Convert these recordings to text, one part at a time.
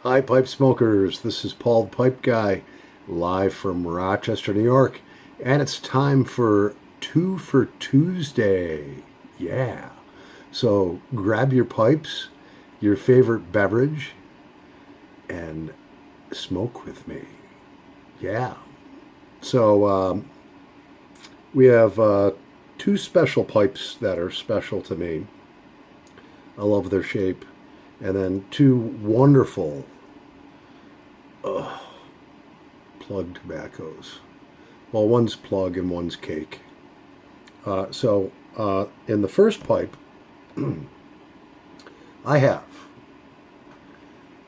Hi, pipe smokers. This is Paul the Pipe Guy, live from Rochester, New York, and it's time for Two for Tuesday. Yeah. So grab your pipes, your favorite beverage, and smoke with me. Yeah. So we have two special pipes that are special to me. I love their shape. And then two wonderful plug tobaccos. Well, one's plug and one's cake. In the first pipe, I have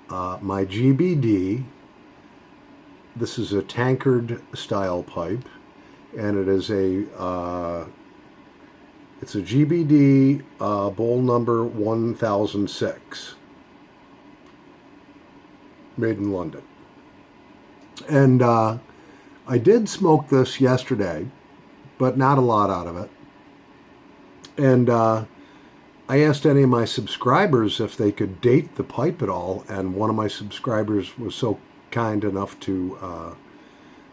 my GBD. This is a tankard style pipe, and it's a GBD bowl number 1006, made in London. And I did smoke this yesterday, but not a lot out of it. And I asked any of my subscribers if they could date the pipe at all, and one of my subscribers was so kind enough to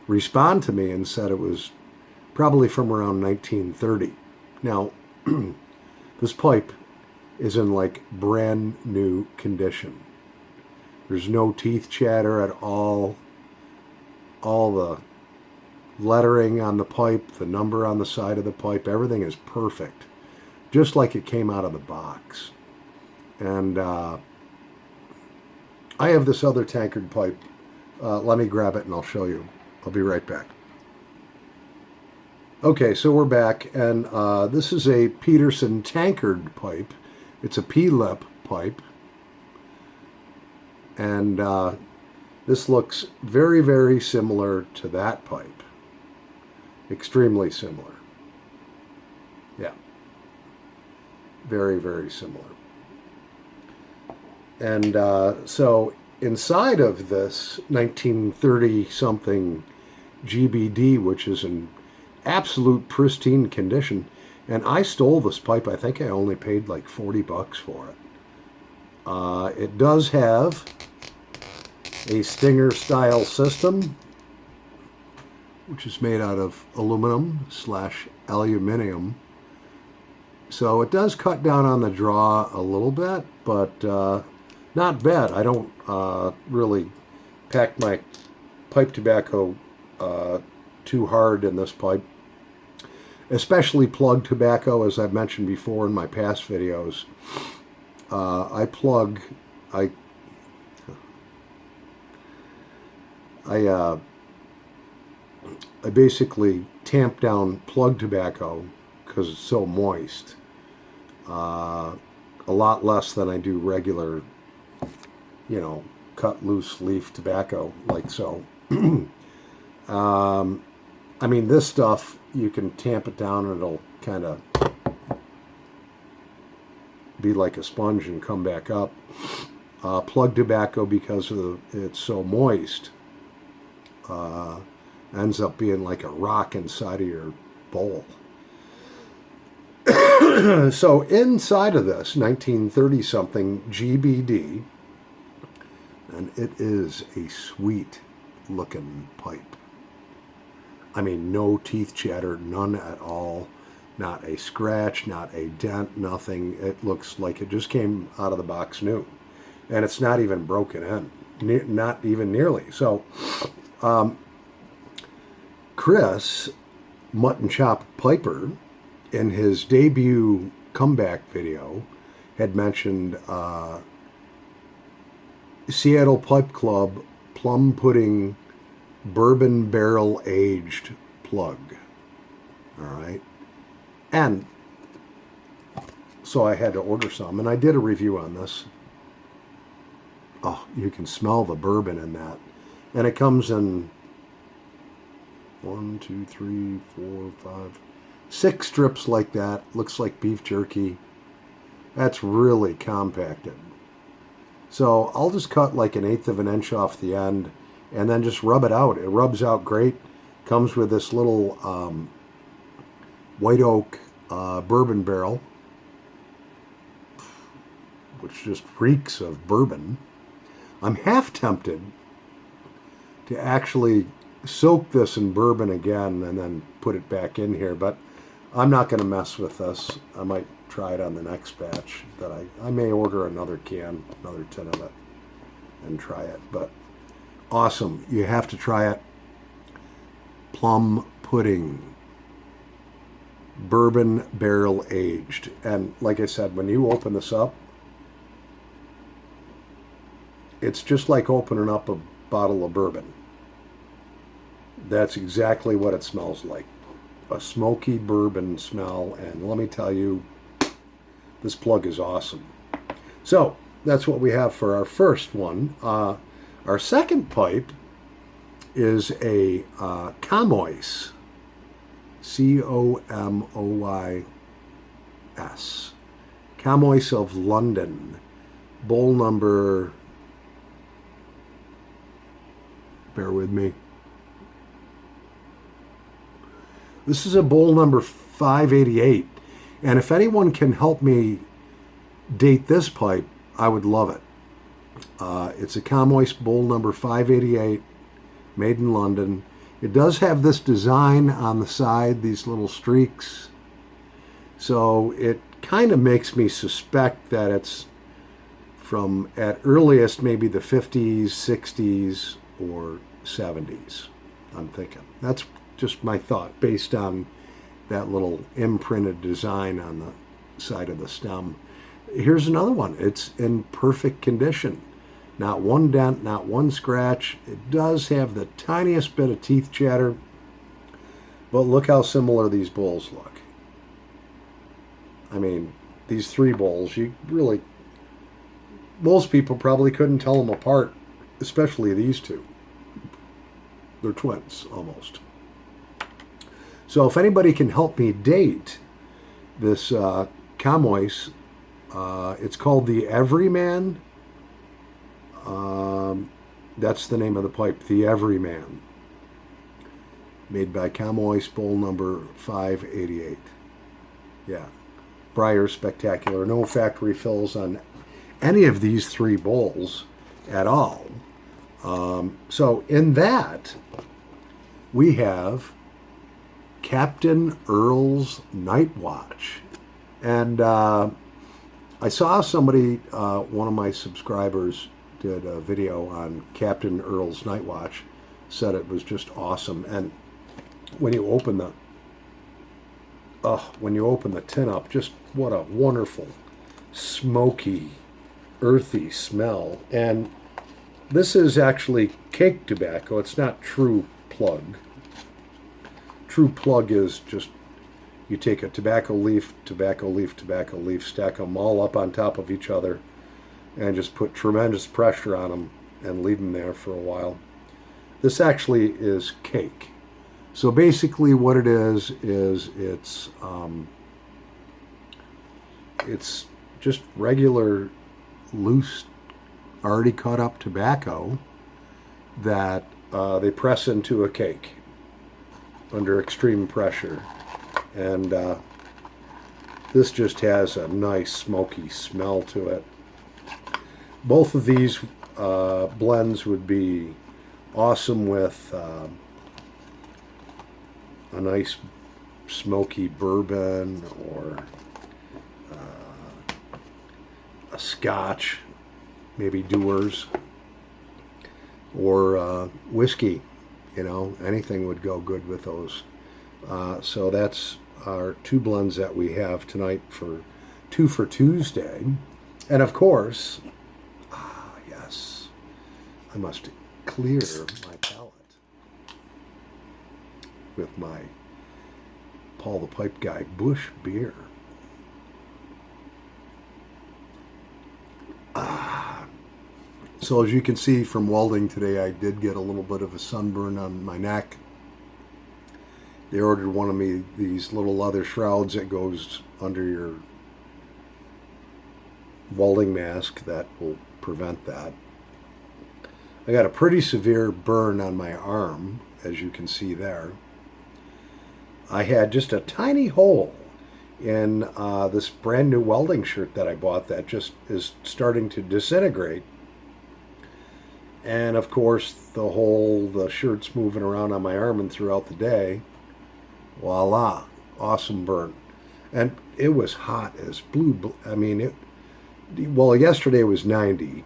respond to me and said it was probably from around 1930. Now, this pipe is in like brand new condition. There's no teeth chatter at all. All the lettering on the pipe, the number on the side of the pipe, everything is perfect, just like it came out of the box. And I have this other tankard pipe. Let me grab it and I'll show you. I'll be right back. Okay, so we're back, and this is a Peterson tankard pipe. It's a P-lip pipe. And this looks very, very similar to that pipe. Extremely similar. Yeah. Very, very similar. And so inside of this 1930-something GBD, which is in absolute pristine condition, and I stole this pipe. I think I only paid like $40 for it. It does have a Stinger style system, which is made out of aluminum/aluminium. So it does cut down on the draw a little bit, but not bad. I don't really pack my pipe tobacco too hard in this pipe, especially plug tobacco, as I've mentioned before in my past videos. I basically tamp down plug tobacco because it's so moist. A lot less than I do regular, cut loose leaf tobacco, like so. I mean, this stuff, you can tamp it down and it'll kind of be like a sponge and come back up. Plug tobacco, because it's so moist, ends up being like a rock inside of your bowl. So inside of this 1930-something GBD, and it is a sweet-looking pipe. I mean, no teeth chatter, none at all. Not a scratch, not a dent, nothing. It looks like it just came out of the box new. And it's not even broken in. Not even nearly. So, Chris Mutton Chop Piper, in his debut comeback video, had mentioned Seattle Pipe Club Plum Pudding bourbon barrel aged plug. All right. And so I had to order some, and I did a review on this. Oh, you can smell the bourbon in that. And it comes in 1, 2, 3, 4, 5, 6 strips like that. Looks like beef jerky. That's really compacted. So I'll just cut like 1/8 of an inch off the end and then just rub it out. It rubs out great. Comes with this little white oak bourbon barrel, which just reeks of bourbon. I'm half tempted to actually soak this in bourbon again and then put it back in here, but I'm not going to mess with this. I might try it on the next batch that I may order another can, another tin of it, and try it. But awesome. You have to try it. Plum pudding. Bourbon barrel aged. And like I said, when you open this up, it's just like opening up a bottle of bourbon. That's exactly what it smells like. A smoky bourbon smell. And let me tell you, this plug is awesome. So that's what we have for our first one. Our second pipe is a Camoys. Comoys. Camoys of London. Bowl number, bear with me. This is a bowl number 588. And if anyone can help me date this pipe, I would love it. It's a Camoys bowl number 588, made in London. It does have this design on the side, these little streaks. So it kind of makes me suspect that it's from, at earliest, maybe the 50s, 60s, or 70s, I'm thinking. That's just my thought based on that little imprinted design on the side of the stem. Here's another one. It's in perfect condition. Not one dent, not one scratch. It does have the tiniest bit of teeth chatter, but look how similar these bowls look. I mean, these three bowls, you really, most people probably couldn't tell them apart, especially these two. They're twins, almost. So if anybody can help me date this Camoys, it's called the Everyman. That's the name of the pipe, the Everyman. Made by Camoys, bowl number 588. Yeah. Briar Spectacular. No factory fills on any of these three bowls at all. So in that, we have Captain Earl's Night Watch. And I saw somebody, one of my subscribers did a video on Captain Earl's Night Watch, said it was just awesome. And when you open the tin up, just what a wonderful, smoky, earthy smell. And this is actually cake tobacco. It's not true plug. True plug is just, you take a tobacco leaf, stack them all up on top of each other, and just put tremendous pressure on them and leave them there for a while. This actually is cake. So basically what it is it's just regular loose, already cut up tobacco that they press into a cake under extreme pressure. And this just has a nice smoky smell to it. Both of these blends would be awesome with a nice smoky bourbon or a scotch, maybe Dewar's, or whiskey. You know, anything would go good with those. So that's our two blends that we have tonight for Two for Tuesday. And of course, yes, I must clear my palate with my Paul the Pipe Guy Bush beer. So as you can see from welding today, I did get a little bit of a sunburn on my neck. They ordered one of me these little leather shrouds that goes under your welding mask that will prevent that. I got a pretty severe burn on my arm, as you can see there. I had just a tiny hole in this brand new welding shirt that I bought that just is starting to disintegrate. And of course, the shirt's moving around on my arm and throughout the day. Voila, awesome burn. And it was hot as blue. I mean, well, yesterday was 90.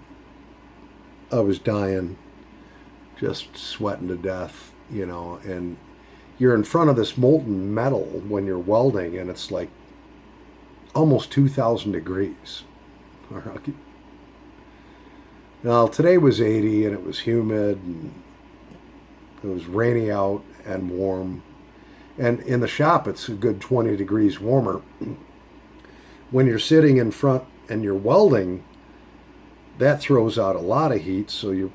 I was dying, just sweating to death, and you're in front of this molten metal when you're welding, and it's like almost 2,000 degrees. Now, today was 80, and it was humid, and it was rainy out and warm. And in the shop, it's a good 20 degrees warmer. When you're sitting in front and you're welding, that throws out a lot of heat. So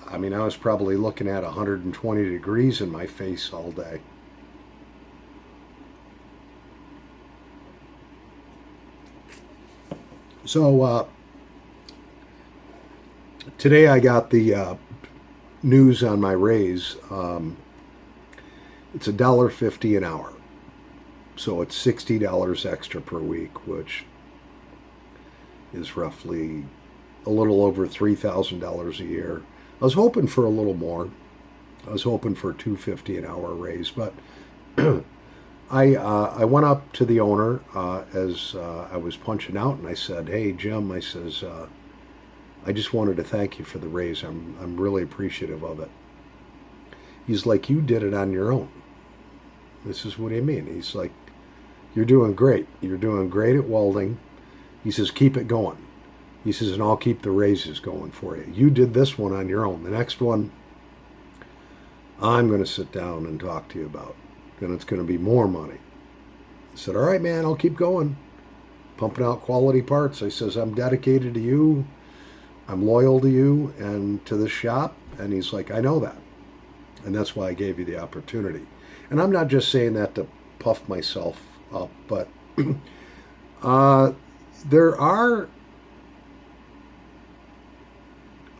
I was probably looking at 120 degrees in my face all day. So today I got the news on my raise. It's $1.50 an hour. So it's $60 extra per week, which is roughly a little over $3,000 a year. I was hoping for a little more. I was hoping for a $2.50 an hour raise, but I went up to the owner as I was punching out, and I said, "Hey Jim," I says, "I just wanted to thank you for the raise. I'm really appreciative of it." He's like, "You did it on your own." This is what I mean. He's like, "You're doing great. You're doing great at welding." He says, "Keep it going." He says, "And I'll keep the raises going for you. You did this one on your own. The next one, I'm going to sit down and talk to you about. And it's going to be more money." I said, "All right, man, I'll keep going. Pumping out quality parts." I says, "I'm dedicated to you. I'm loyal to you and to this shop." And he's like, "I know that. And that's why I gave you the opportunity." And I'm not just saying that to puff myself up, but there are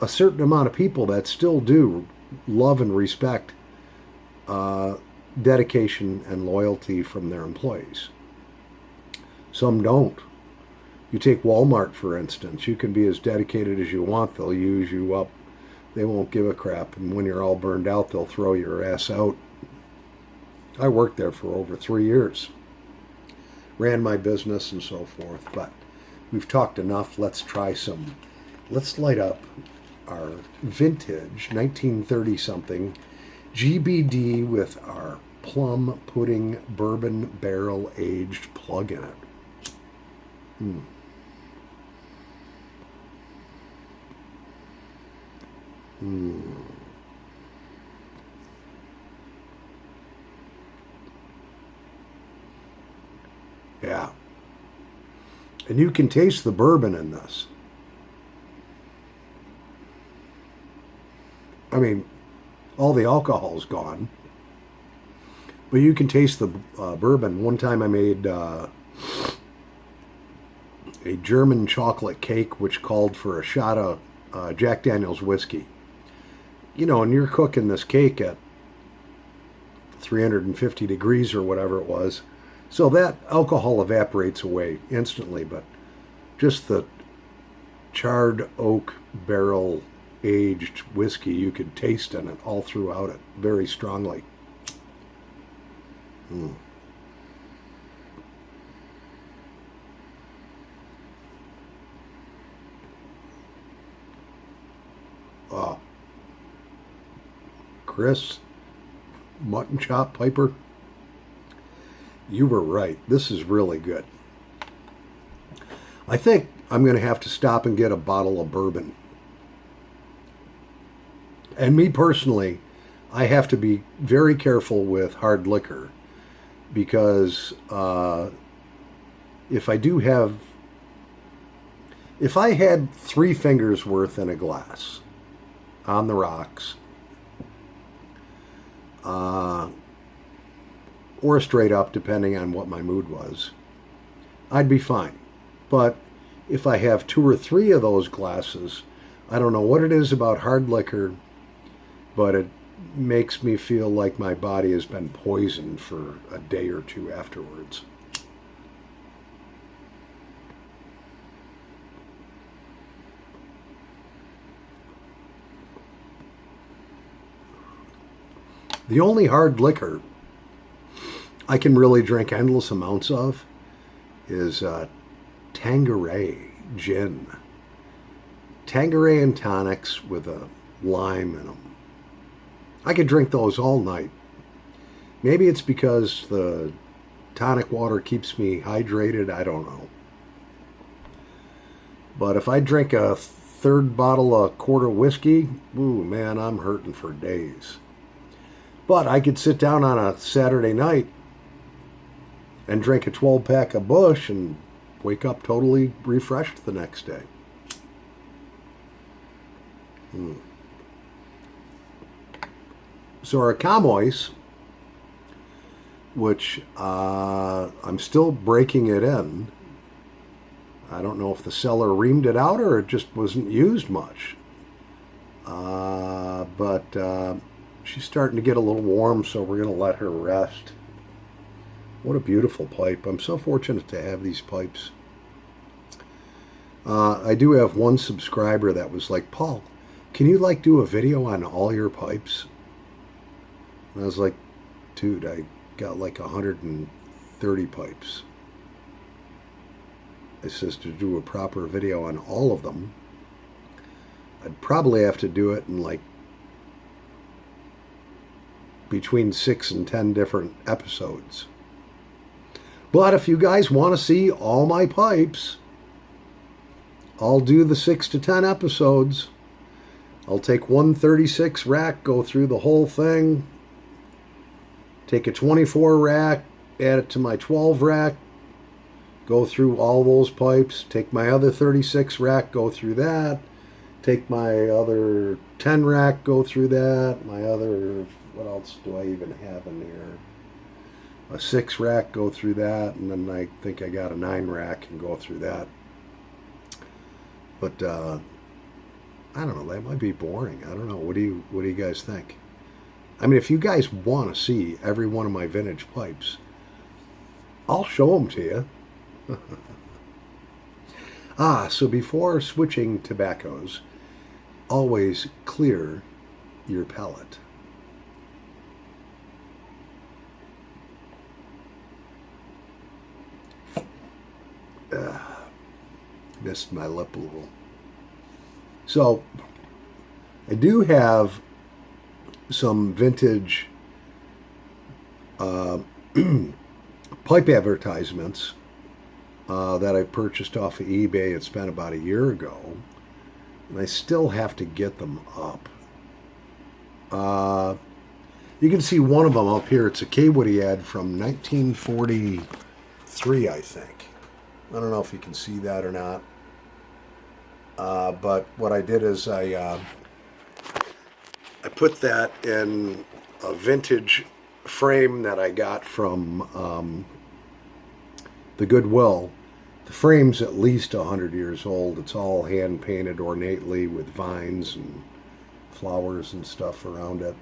a certain amount of people that still do love and respect dedication and loyalty from their employees. Some don't. You take Walmart, for instance. You can be as dedicated as you want. They'll use you up. They won't give a crap. And when you're all burned out, they'll throw your ass out. I worked there for over 3 years. Ran my business and so forth. But we've talked enough. Let's light up our vintage 1930 something GBD with our plum pudding bourbon barrel aged plug in it. Yeah. And you can taste the bourbon in this. I mean, all the alcohol's gone, but you can taste the bourbon. One time I made a German chocolate cake which called for a shot of Jack Daniel's whiskey. And you're cooking this cake at 350 degrees or whatever it was. So that alcohol evaporates away instantly, but just the charred oak barrel aged whiskey, you could taste in it all throughout it very strongly. Chris, Mutton Chop Piper, you were right. This is really good. I think I'm going to have to stop and get a bottle of bourbon. And me personally, I have to be very careful with hard liquor because if I had 3 fingers worth in a glass on the rocks, or straight up, depending on what my mood was, I'd be fine. But if I have 2 or 3 of those glasses, I don't know what it is about hard liquor, but it makes me feel like my body has been poisoned for a day or 2 afterwards. The only hard liquor I can really drink endless amounts of is Tanqueray gin. Tanqueray and tonics with a lime in them. I could drink those all night. Maybe it's because the tonic water keeps me hydrated. I don't know. But if I drink a third bottle of quart of whiskey, ooh, man, I'm hurting for days. But I could sit down on a Saturday night and drink a 12-pack of Busch and wake up totally refreshed the next day. So our Camois, which I'm still breaking it in. I don't know if the seller reamed it out or it just wasn't used much. But she's starting to get a little warm, so we're going to let her rest. What a beautiful pipe. I'm so fortunate to have these pipes. I do have one subscriber that was like, Paul, can you do a video on all your pipes? And I was like, dude, I got 130 pipes. It says to do a proper video on all of them, I'd probably have to do it in between 6 and 10 different episodes. But if you guys want to see all my pipes, I'll do the 6 to 10 episodes. I'll take 136 rack, go through the whole thing, take a 24 rack, add it to my 12 rack, go through all those pipes, take my other 36 rack, go through that, take my other 10 rack, go through that, my other, what else do I even have in here? A 6 rack, go through that, and then I think I got a 9 rack and go through that. But I don't know, that might be boring. I don't know. What do you guys think? I mean, if you guys want to see every one of my vintage pipes, I'll show them to you. So before switching tobaccos, always clear your palate. Missed my lip a little. So I do have some vintage pipe advertisements that I purchased off of eBay. It's been about a year ago, and I still have to get them up. You can see one of them up here. It's a K-Woody ad from 1943, I think. I don't know if you can see that or not. But what I did is I put that in a vintage frame that I got from the Goodwill. The frame's at least 100 years old. It's all hand painted ornately with vines and flowers and stuff around it.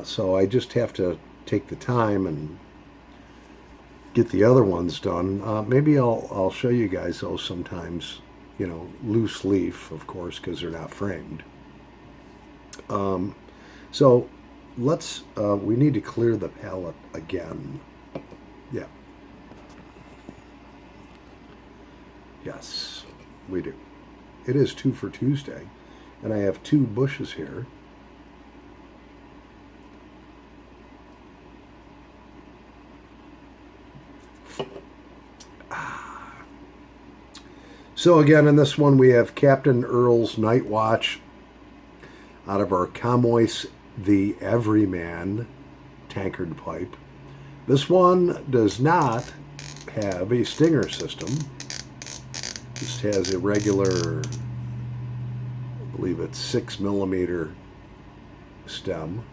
So I just have to take the time and get the other ones done. Maybe I'll show you guys those sometimes. You know, loose leaf, of course, because they're not framed. So let's, we need to clear the palette again. Yeah. Yes, we do. It is 2 for Tuesday, and I have 2 bushes here. So again, in this one, we have Captain Earl's Night Watch out of our Camois the Everyman tankard pipe. This one does not have a stinger system. Just has a regular, I believe it's 6mm stem.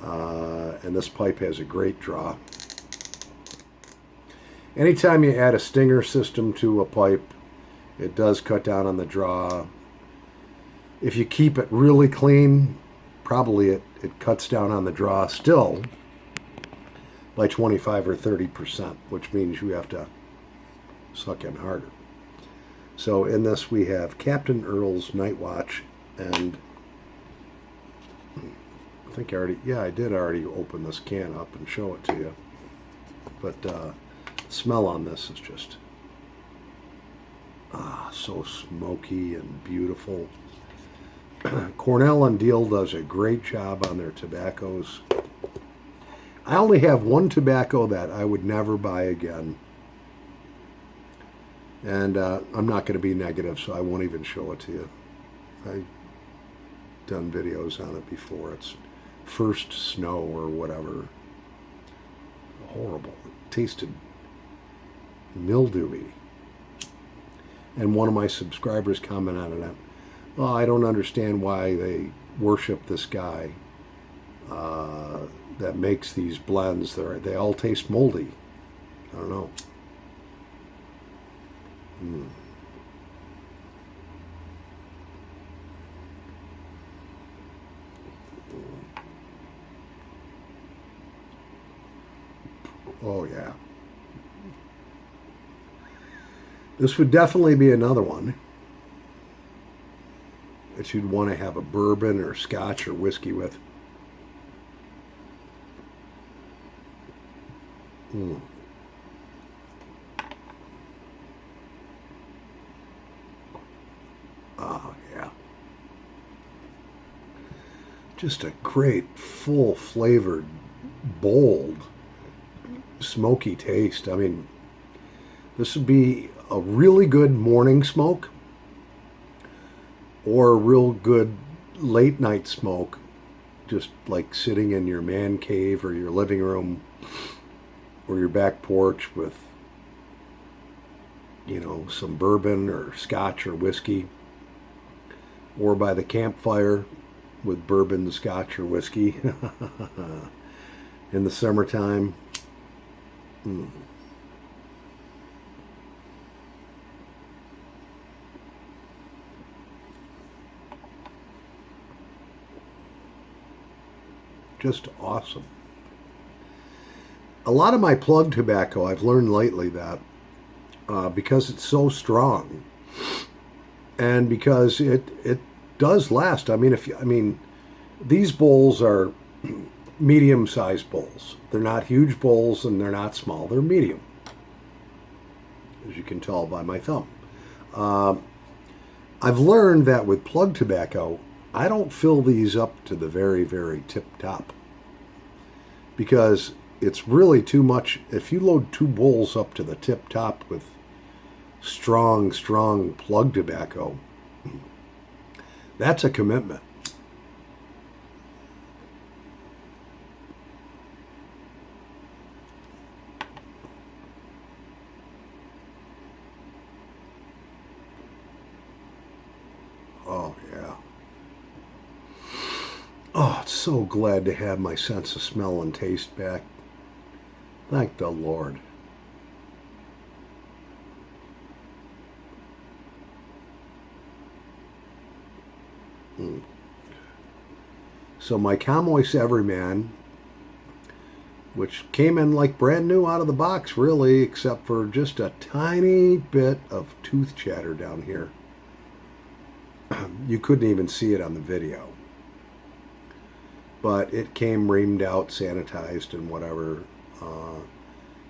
And this pipe has a great draw. Anytime you add a stinger system to a pipe, it does cut down on the draw. If you keep it really clean, probably it cuts down on the draw still by 25 or 30%, which means you have to suck in harder. So in this we have Captain Earl's Night Watch, and think I already, yeah, I did already open this can up and show it to you. But smell on this is just so smoky and beautiful. Cornell and Diehl does a great job on their tobaccos. I only have one tobacco that I would never buy again. And I'm not going to be negative, so I won't even show it to you. I've done videos on it before. It's First Snow or whatever. Horrible. It tasted mildewy. And one of my subscribers commented on it. Oh, I don't understand why they worship this guy that makes these blends. They all taste moldy. I don't know. Oh, yeah. This would definitely be another one that you'd want to have a bourbon or scotch or whiskey with. Oh, yeah. Just a great, full flavored, bold, smoky taste. I mean, this would be a really good morning smoke or a real good late night smoke, just like sitting in your man cave or your living room or your back porch with, you know, some bourbon or scotch or whiskey, or by the campfire with bourbon, scotch, or whiskey in the summertime. Just awesome. A lot of my plug tobacco, I've learned lately that because it's so strong and because it does last. I mean, these bowls are medium-sized bowls. They're not huge bowls and they're not small. They're medium, as you can tell by my thumb. I've learned that with plug tobacco, I don't fill these up to the very, very tip top because it's really too much. If you load 2 bowls up to the tip top with strong plug tobacco, that's a commitment. Oh, yeah. Oh, it's so glad to have my sense of smell and taste back. Thank the Lord. So my Camois Everyman, which came in like brand new out of the box, really, except for just a tiny bit of tooth chatter down here. You couldn't even see it on the video. But it came reamed out, sanitized, and whatever.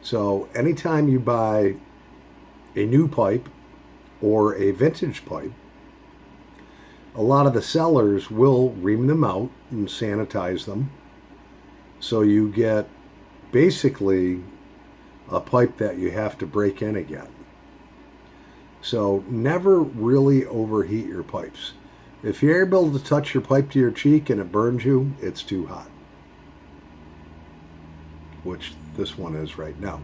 So anytime you buy a new pipe or a vintage pipe, a lot of the sellers will ream them out and sanitize them. So you get basically a pipe that you have to break in again. So never really overheat your pipes. If you're able to touch your pipe to your cheek and it burns you, it's too hot. Which this one is right now.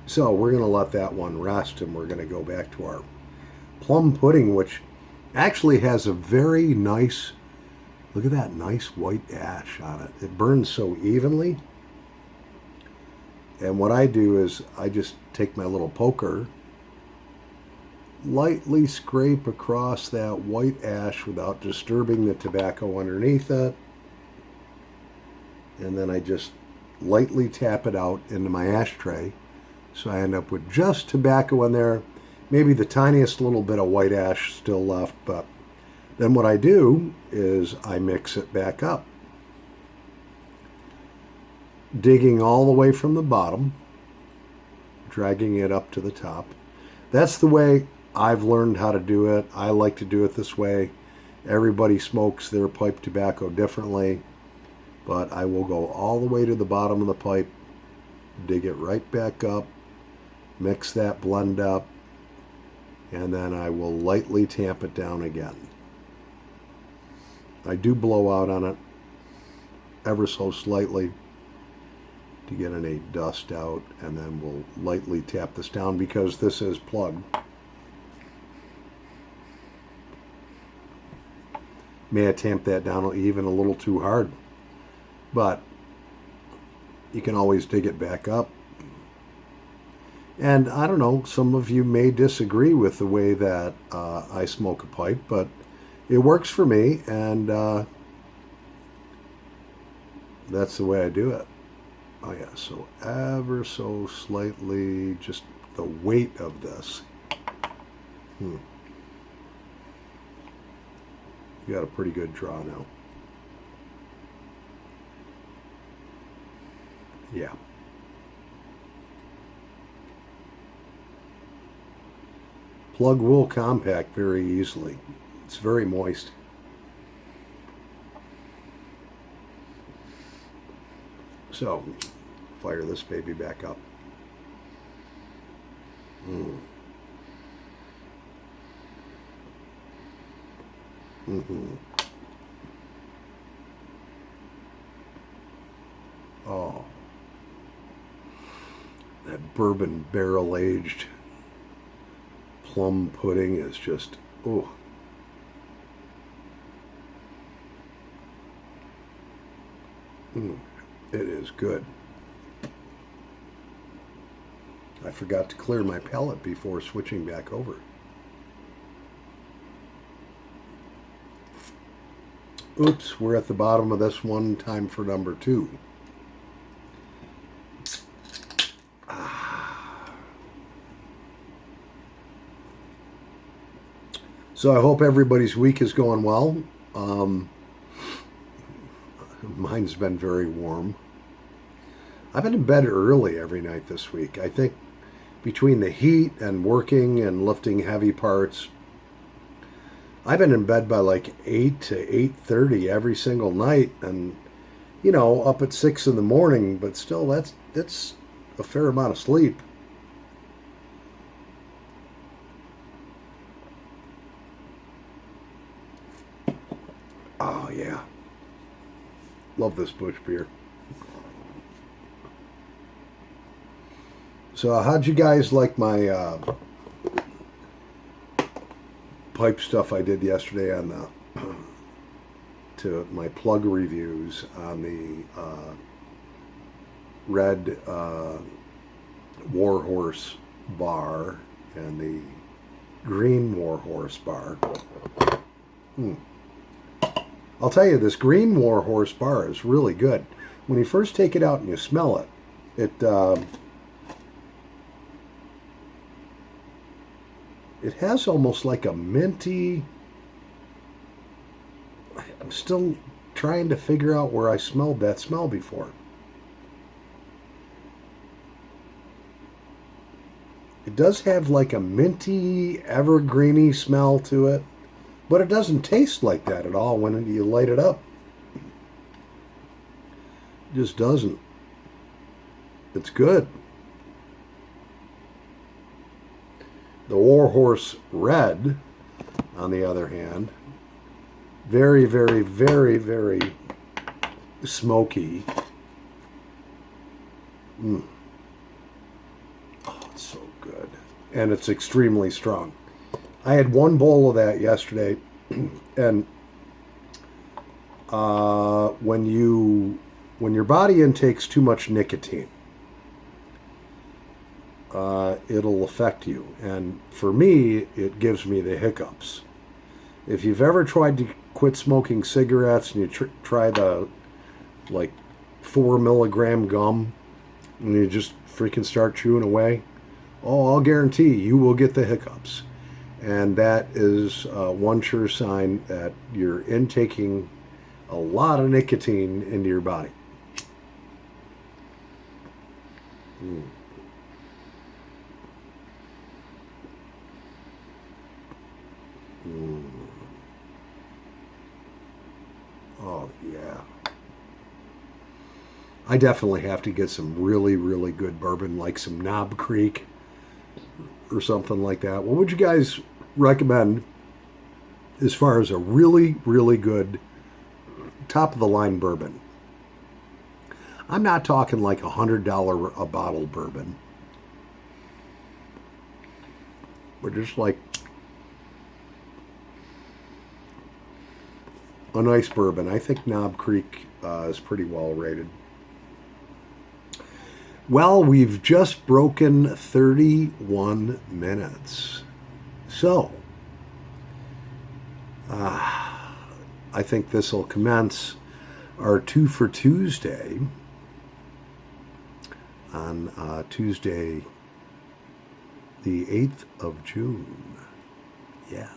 So we're going to let that one rest and we're going to go back to our plum pudding, which actually has a very nice, look at that nice white ash on it. It burns so evenly. And what I do is I just take my little poker, lightly scrape across that white ash without disturbing the tobacco underneath it. And then I just lightly tap it out into my ashtray. So I end up with just tobacco in there, maybe the tiniest little bit of white ash still left, but Then what I do is I mix it back up, digging all the way from the bottom, dragging it up to the top. That's the way I've learned how to do it. I like to do it this way. Everybody smokes their pipe tobacco differently, but I will go all the way to the bottom of the pipe, dig it right back up, mix that blend up, and then I will lightly tamp it down again. I do blow out on it ever so slightly to get any dust out, and then we'll lightly tap this down because this is plugged. May I tamp that down even a little too hard, but you can always dig it back up. And I don't know, some of you may disagree with the way that I smoke a pipe, but it works for me, and that's the way I do it. Oh yeah, so ever so slightly, just the weight of this. You got a pretty good draw now. Yeah. Plug will compact very easily. It's very moist. So, fire this baby back up. Oh, that bourbon barrel aged plum pudding is just, oh. It is good. I forgot to clear my palate before switching back over. Oops, we're at the bottom of this one. Time for number 2. So I hope everybody's week is going well. Mine's been very warm. I've been in bed early every night this week. I think between the heat and working and lifting heavy parts, I've been in bed by like 8 to 8:30 every single night, and up at 6 in the morning, but still that's a fair amount of sleep. Oh yeah. Love this Busch beer. So how'd you guys like my pipe stuff I did yesterday on to my plug reviews on the red Warhorse bar and the green Warhorse bar? I'll tell you, this green Warhorse bar is really good. When you first take it out and you smell it, it has almost like a minty. I'm still trying to figure out where I smelled that smell before. It does have like a minty, evergreeny smell to it. But it doesn't taste like that at all when you light it up. It just doesn't. It's good. The Warhorse Red, on the other hand, very, very, very, very smoky. Oh, it's so good. And it's extremely strong. I had one bowl of that yesterday, and when your body intakes too much nicotine, it'll affect you. And for me, it gives me the hiccups. If you've ever tried to quit smoking cigarettes and you try the 4 milligram gum and you just freaking start chewing away, oh, I'll guarantee you will get the hiccups. And that is one sure sign that you're intaking a lot of nicotine into your body. Mm. Mm. Oh, yeah. I definitely have to get some really, really good bourbon, like some Knob Creek or something like that. What would you guys recommend as far as a really, really good top of the line bourbon? I'm not talking like $100 a bottle bourbon, but just like a nice bourbon. I think Knob Creek is pretty well rated. Well, we've just broken 31 minutes. So, I think this will commence our Two for Tuesday on Tuesday, the 8th of June. Yeah.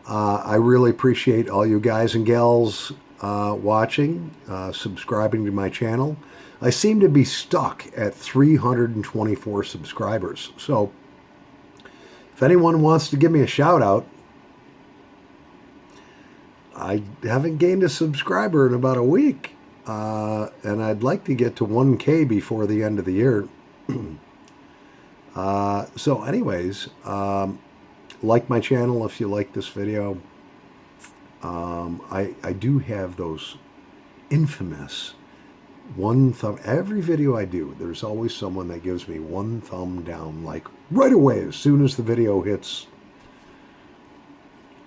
I really appreciate all you guys and gals watching, subscribing to my channel. I seem to be stuck at 324 subscribers. So if anyone wants to give me a shout out, I haven't gained a subscriber in about a week. And I'd like to get to 1K before the end of the year. So anyways, like my channel if you like this video. I do have those infamous one thumb. Every video I do, there's always someone that gives me one thumb down, like right away as soon as the video hits.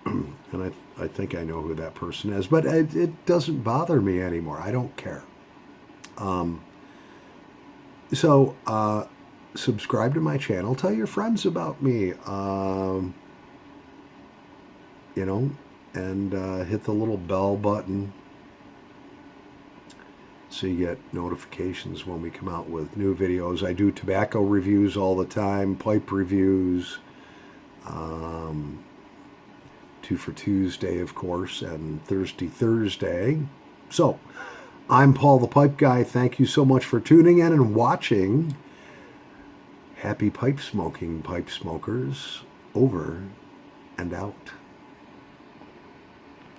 And I think I know who that person is, but it doesn't bother me anymore. I don't care. So subscribe to my channel. Tell your friends about me. And hit the little bell button so you get notifications when we come out with new videos. I do tobacco reviews all the time, pipe reviews, Two for Tuesday, of course, and Thirsty Thursday. So, I'm Paul the Pipe Guy. Thank you so much for tuning in and watching. Happy pipe smoking, pipe smokers. Over and out.